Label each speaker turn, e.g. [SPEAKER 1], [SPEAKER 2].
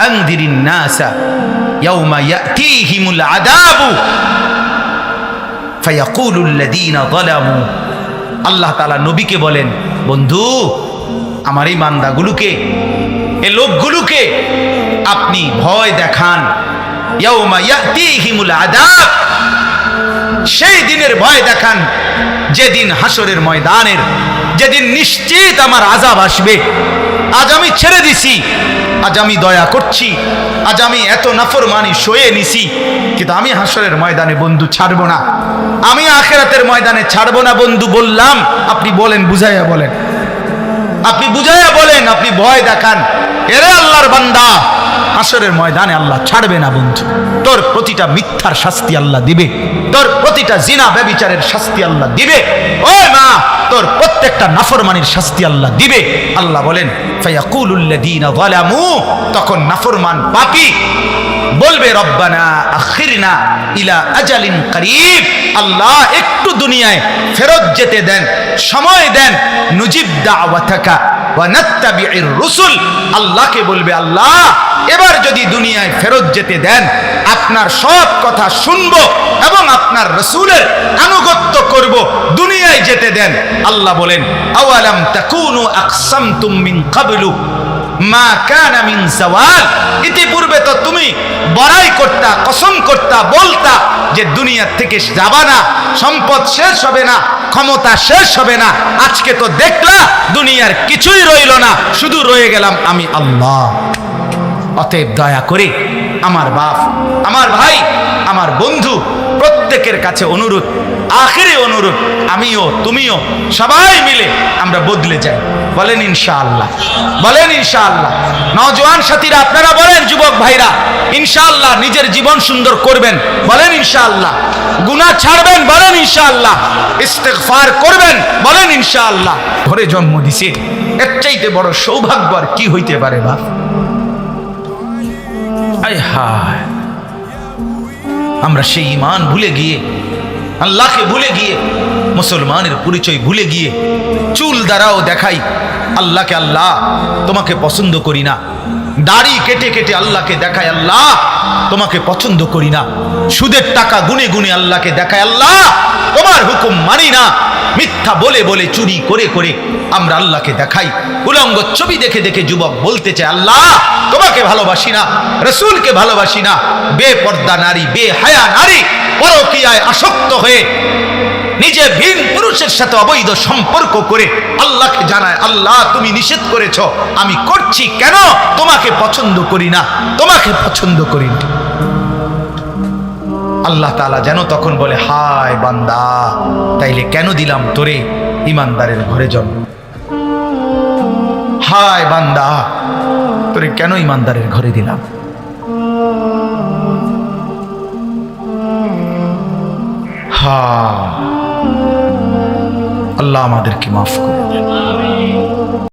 [SPEAKER 1] আনদিরিন NASA ইয়াউমা ইয়াতিহিমুল আযাবু ফায়াকুলুল লাযীনা যালামু। আল্লাহ তাআলা নবীকে বলেন, বন্ধু আমার এই বান্দাগুলোকে, এই লোকগুলোকে আপনি ভয় দেখান। ইয়াউমা ইয়াতিহিমুল আযাব, সেই দিনের ভয় দেখান যেদিন হাসরের ময়দানের, যেদিন নিশ্চিত আমার আযাব আসবে। আজ আমি ছেড়ে দিছি, আজ আমি দয়া করছি, আজ আমি এত নাফরমানি সয়ে নিছি, কিন্তু আমি হাসরের ময়দানে বন্ধু ছাড়বো না, আমি আখিরাতের ময়দানে ছাড়বো না বন্ধু বললাম। আপনি বলেন, বুঝাইয়া বলেন, আপনি বুঝাইয়া বলেন, আপনি ভয় দেখান। এরে আল্লাহর বান্দা, হাসরের ময়দানে আল্লাহ ছাড়বে না বন্ধু। তোর প্রতিটা মিথ্যার শাস্তি আল্লাহ দিবে, তোর প্রতিটা জিনা ব্যভিচারের শাস্তি আল্লাহ দিবে। ওই মা, তোর প্রত্যেকটা নাফরমানির শাস্তি আল্লাহ দিবে। আল্লাহ বলেন ফায়াকুলুল লাযীনা যালামু, তখন নাফরমান পাপী বলবে রব্বানা আখিরনা ইলা আজালিন করিব, আল্লাহ একটু দুনিয়ায় ফেরত যেতে দেন, সময় দেন। নুজিব দাওয়াতাকা ওয়া নাত্তাবিউর রুসুল, আল্লাহকে বলবে আল্লাহ এবার যদি দুনিয়ায় ফেরত যেতে দেন, আপনার সব কথা শুনবো এবং আপনার রাসূলের আনুগত্য করব, দুনিয়ায় যেতে দেন। আল্লাহ বলেন আওয়ালাম তাকুনু আকসামতুম মিন ক্বাবলু মা কানা মিন যাওয়াল, ইতিপূর্বে তো তুমি বড়াই করতা, কসম করতা, বলতা যে দুনিয়া থেকে যাবা না, সম্পদ শেষ হবে না, ক্ষমতা শেষ হবে না। আজকে তো দেখলা দুনিয়ার কিছুই রইল না, শুধু রয়ে গেলাম আমি আল্লাহ। অতএব দয়া করে আমার বাপ, আমার ভাই, আমার বন্ধু প্রত্যেকের কাছে অনুরোধ, আখেরি অনুরোধ, আমিও তুমিও সবাই মিলে আমরা বদলে যাই। বলেন ইনশাআল্লাহ, বলেন ইনশাআল্লাহ। নওজোয়ান সাথীরা আপনারা বলেন, যুবক ভাইরা ইনশাআল্লাহ নিজের জীবন সুন্দর করবেন, বলেন ইনশাআল্লাহ। গুনাহ ছাড়বেন, বলেন ইনশাআল্লাহ। ইস্তেগফার করবেন, বলেন ইনশাআল্লাহ। ঘরে জন্ম দিছে, এর চাইতে বড় সৌভাগ্য আর কি হইতে পারে বাপ? আয় হায়, আমরা সেই ঈমান ভুলে গিয়ে, আল্লাহকে ভুলে গিয়ে, মুসলমানের পরিচয় ভুলে গিয়ে চুল দ্বারাও দেখাই আল্লাহকে, আল্লাহ তোমাকে পছন্দ করি না। দাড়ি কেটে কেটে আল্লাহকে দেখায় আল্লাহ তোমাকে পছন্দ করি না। সুদের টাকা গুনে গুনে আল্লাহকে দেখায় আল্লাহ তোমার হুকুম মানি না। মিথ্যা বলে বলে, চুরি করে করে আমরা আল্লাহকে দেখাই। উলঙ্গ ছবি দেখে দেখে যুবক বলতে চায় আল্লাহ তোমাকে ভালোবাসি না, রাসূলকে ভালোবাসি না। বেপর্দা নারী, বেহায়া নারী পরকীয়ায় আসক্ত হয়ে নিজে ভিন পুরুষের সাথে অবৈধ সম্পর্ক করে আল্লাহকে জানায় আল্লাহ তুমি নিষেধ করেছো, আমি করছি কেন? তোমাকে পছন্দ করি না, তোমাকে পছন্দ করি না। আল্লাহ তাআলা যেন তখন বলে হায় বান্দা, তাইলে কেন দিলাম তোরে ইমানদারের ঘরে জন্ম? হায় বান্দা, তোরে কেন ইমানদারের ঘরে দিলাম? হা, আল্লাহ আমাদেরকে মাফ করে দেন।